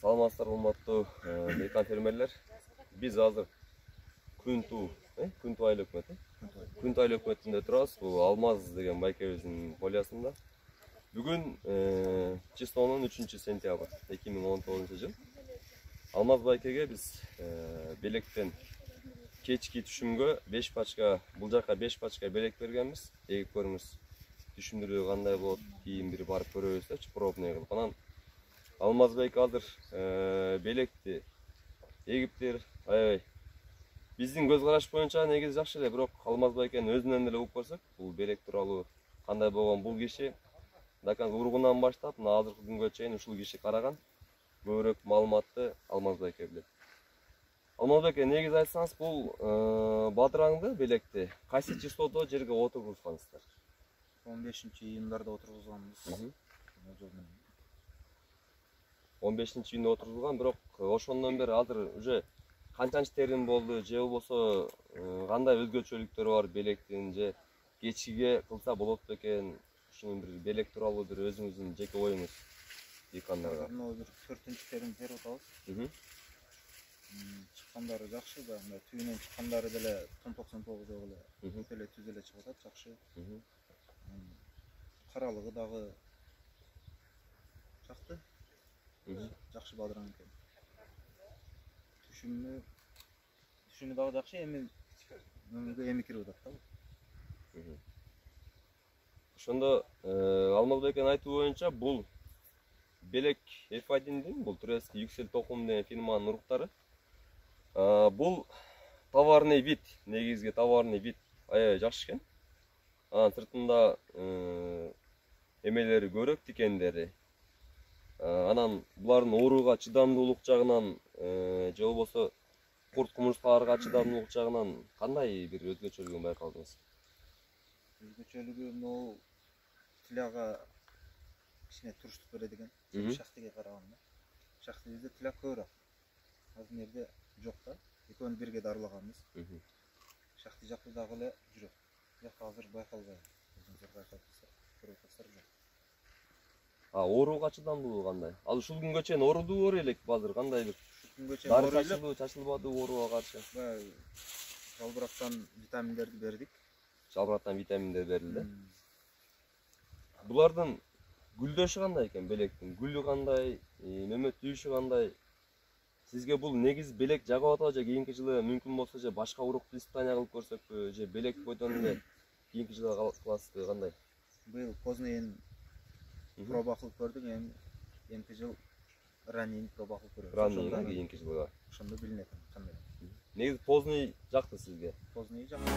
Саламатсыздар урматтуу мейкан фермерлер. Биз азыр Күнту айыл өкмөтү. Күнту айыл өкмөтүндө турабыз. Бул Алмаз деген байкебиздин полиясында. Бүгүн числонун 3-сентябрь 2019 жыл. Алмаз байкеге биз белектен кечки түшүмгө 5 пачка, бул жака 5 пачка белек бергенбиз. Эгип көрүңүз. Түшүмдүрүү кандай болот, кийин бир барып көрөбүз депчи, пробный кылып. Анан Алмаз байке азыр белекти эгиптер аябай биздин көз караш боюнча негизи жакшы эле, бирок Алмаз байкенин өзүнөн эле угуп көрсөк, бул белек тууралуу кандай болгон бул киши ургунан баштап мына азыркы күнгө чейин ушул киши караган. Көбүрөөк маалыматты Алмаз байке билет. Алмаз байке, негизи айтсаңыз, бул бадыраңды белекти кайсы числодо жерге отургузгансыздар? 15-июндарда отургузганбыз. 15-июнда отургузулган, бирок ошондон бери азыр уже канчанчы терим болду, же болбосо кандай өзгөчөлүктөрү бар белектин, же кечиге кылса болот бекен? Ушунун бир белек тууралуу бир өзүңүздүн жеке оюңуз дыйкандарга. Бир 4-терим терип атабыз. Чыккандары жакшы да, мына түбүнөн чыккандары деле томпок-сомпогу жок эле, деле түз эле чыгып атат, жакшы. Каралыгы дагы жакты. Жакшы бадыран экен. Түшүмү дагы жакшы, эми кирип атат да. Ошондо Алмаз байкенин айтуу боюнча бул белек F1'дин, бул турецкий Yüksel токум деген фирманын уруктары. Бул товарный вид, негизги товарный вид аябай жакшы экен. Анан сыртында эмелери көрөк, тикендери. Анан булардын ооруга чыдамдуулук жагынан, же болбосо курт кумурскаларга чыдамдуулук жагынан кандай бир өзгөчөлүгүн байкадыңыз? Өзгөчөлүгү могу тыляга кичине туруштук берет экен. Шахтиге караганда. Шахтибизде тыляк көбүрөөк. Азыр жерде жок да. Экөөнү бирге дарылаганбыз. Шахти жакта дагы эле жүрөт. Жакта азыр байкалбайт. Өзүңүздөр көрүп атасыздар жок. Ооруга чыдамдуулугу кандай? Ал ушул күнгө чейин оорудуу оор элек азыр кандай бир? Күнгө чейин дары чачылбады ооруга каршы. Жалбырактан витаминдерди бердик. Жалбырактан витаминдер берилди. Булардын гүлдөшү кандай экен белектин? Гүлү кандай, мөмөттүйүшү кандай? Сизге бул негиз белек жагып атабы, же кийинки жылы мүмкүн болсо же башка урукту испытания кылып көрсөкпү, же белек бойдон эле кийинки жылы кыласызбы, кандай? Быйыл позднойн проба кылып көрдүк, эмки жыл раннийин проба кылып көрөбүз. Раннийин кийинки жылга. Ошондо билинет кандай. Негизи поздный жакты сизге? Поздный жакты.